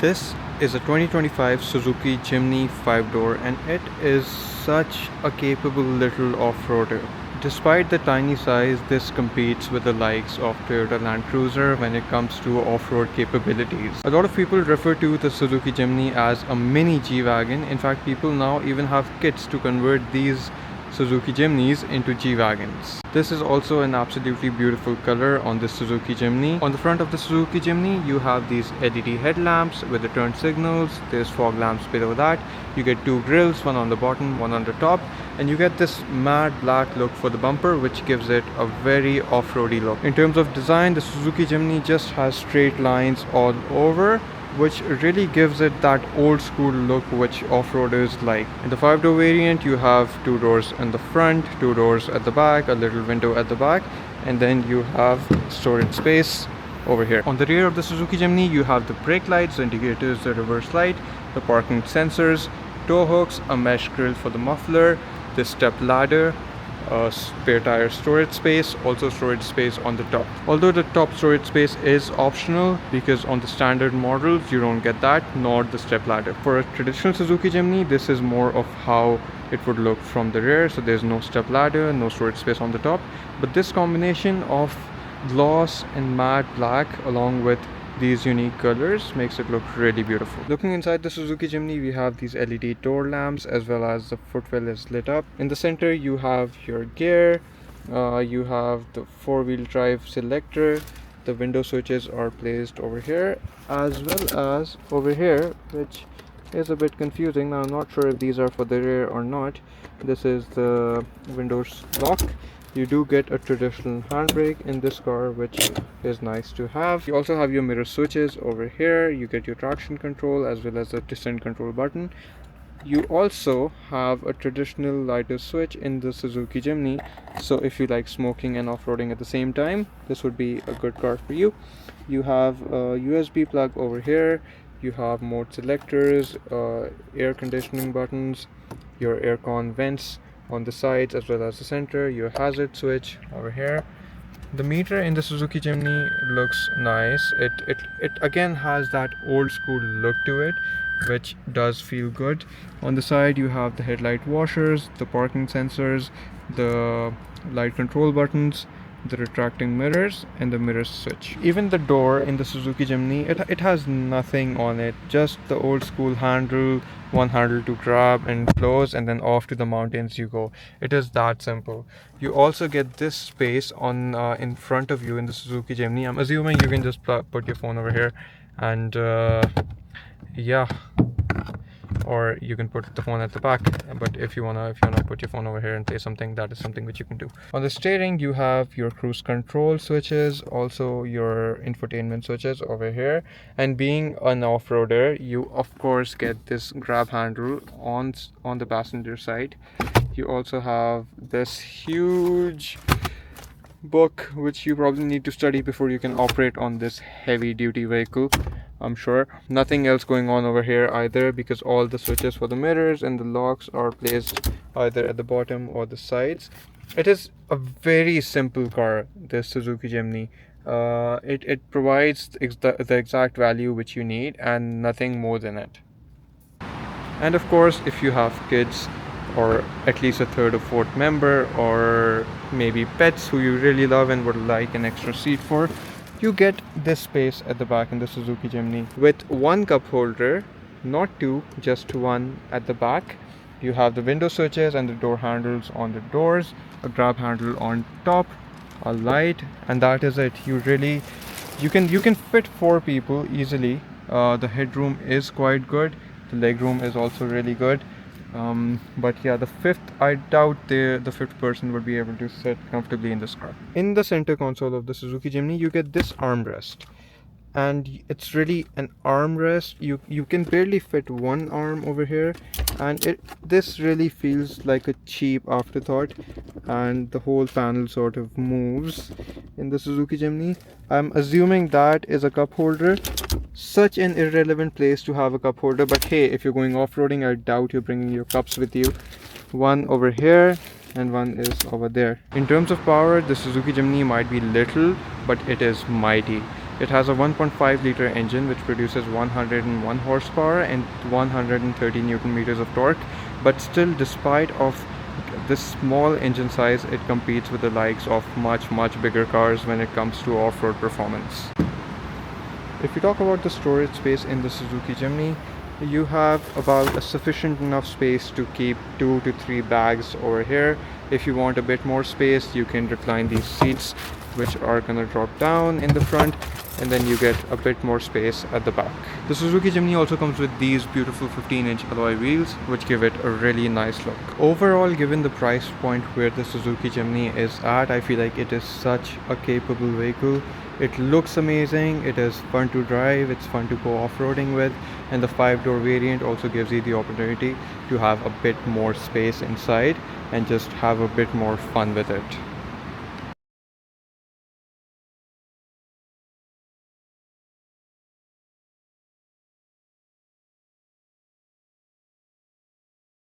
This is a 2025 Suzuki Jimny 5-door and it is such a capable little off-roader. Despite the tiny size, this competes with the likes of Toyota Land Cruiser when it comes to off-road capabilities. A lot of people refer to the Suzuki Jimny as a mini G-Wagon. In fact, people now even have kits to convert these Suzuki Jimnys into G-Wagons. This is also an absolutely beautiful color on the Suzuki Jimny. On the front of the Suzuki Jimny, you have these LED headlamps with the turn signals. There's fog lamps below that. You get two grills, one on the bottom, one on the top, and you get this matte black look for the bumper, which gives it a very off-roady look. In terms of design, the Suzuki Jimny just has straight lines all over, which really gives it that old school look which off-roaders like. In the 5-door variant, you have 2 doors in the front, 2 doors at the back, a little window at the back, and then you have storage space over here. On the rear of the Suzuki Jimny, you have the brake lights, the indicators, the reverse light, the parking sensors, tow hooks, a mesh grill for the muffler, the step ladder, spare tire storage space, also storage space on the top. Although the top storage space is optional because on the standard models you don't get that, nor the step ladder. For a traditional Suzuki Jimny, this is more of how it would look from the rear. So there's no step ladder, no storage space on the top, but this combination of gloss and matte black along with these unique colors makes it look really beautiful. Looking inside the Suzuki Jimny, we have these LED door lamps as well as the footwell is lit up. In the center you have your gear, you have the 4-wheel drive selector, the window switches are placed over here as well as over here, which is a bit confusing. Now I'm not sure if these are for the rear or not. This is the windows lock. You do get a traditional handbrake in this car, which is nice to have. You also have your mirror switches over here. You get your traction control as well as the descent control button. You also have a traditional lighter switch in the Suzuki Jimny, so if you like smoking and off-roading at the same time, this would be a good car for you. You have a USB plug over here. You have mode selectors, air conditioning buttons, your aircon vents on the sides as well as the center, your hazard switch over here. The meter in the Suzuki Jimny looks nice. It again has that old school look to it, which does feel good. On the side you have the headlight washers, the parking sensors, the light control buttons, the retracting mirrors, and the mirror switch. Even the door in the Suzuki Jimny, it has nothing on it, just the old school handle, one handle to grab and close, and then off to the mountains you go. It is that simple. You also get this space on in front of you in the Suzuki Jimny. I'm assuming you can just put your phone over here and yeah, or you can put the phone at the back, but if you wanna put your phone over here and play something, that is something which you can do. On the steering you have your cruise control switches, also your infotainment switches over here, and being an off-roader you of course get this grab handle on the passenger side. You also have this huge book which you probably need to study before you can operate on this heavy duty vehicle, I'm sure. Nothing else going on over here either, because all the switches for the mirrors and the locks are placed either at the bottom or the sides. It is a very simple car, this Suzuki Jimny. It provides the exact value which you need and nothing more than it. And of course, if you have kids or at least a third or fourth member, or maybe pets who you really love and would like an extra seat for, you get this space at the back in the Suzuki Jimny with one cup holder, not two, just one at the back. You have the window switches and the door handles on the doors, a grab handle on top, a light, and that is it. You can fit 4 people easily. The headroom is quite good. The legroom is also really good. But yeah, the fifth, I doubt the fifth person would be able to sit comfortably in this car. In the center console of the Suzuki Jimny, you get this armrest, and it's really an armrest. You can barely fit one arm over here, and this really feels like a cheap afterthought, and the whole panel sort of moves in the Suzuki Jimny. I'm assuming that is a cup holder. Such an irrelevant place to have a cup holder, but hey, if you're going off-roading, I doubt you're bringing your cups with you. One over here and one is over there. In terms of power, the Suzuki Jimny might be little, but it is mighty. It has a 1.5 liter engine which produces 101 horsepower and 130 newton meters of torque, but still, despite of this small engine size, it competes with the likes of much bigger cars when it comes to off-road performance. If you talk about the storage space in the Suzuki Jimny, you have about a sufficient enough space to keep 2 to 3 bags over here. If you want a bit more space, you can recline these seats, which are gonna drop down in the front, and then you get a bit more space at the back. The Suzuki Jimny also comes with these beautiful 15-inch alloy wheels, which give it a really nice look. Overall, given the price point where the Suzuki Jimny is at, I feel like it is such a capable vehicle. It looks amazing, it is fun to drive, it's fun to go off-roading with, and the 5-door variant also gives you the opportunity to have a bit more space inside and just have a bit more fun with it.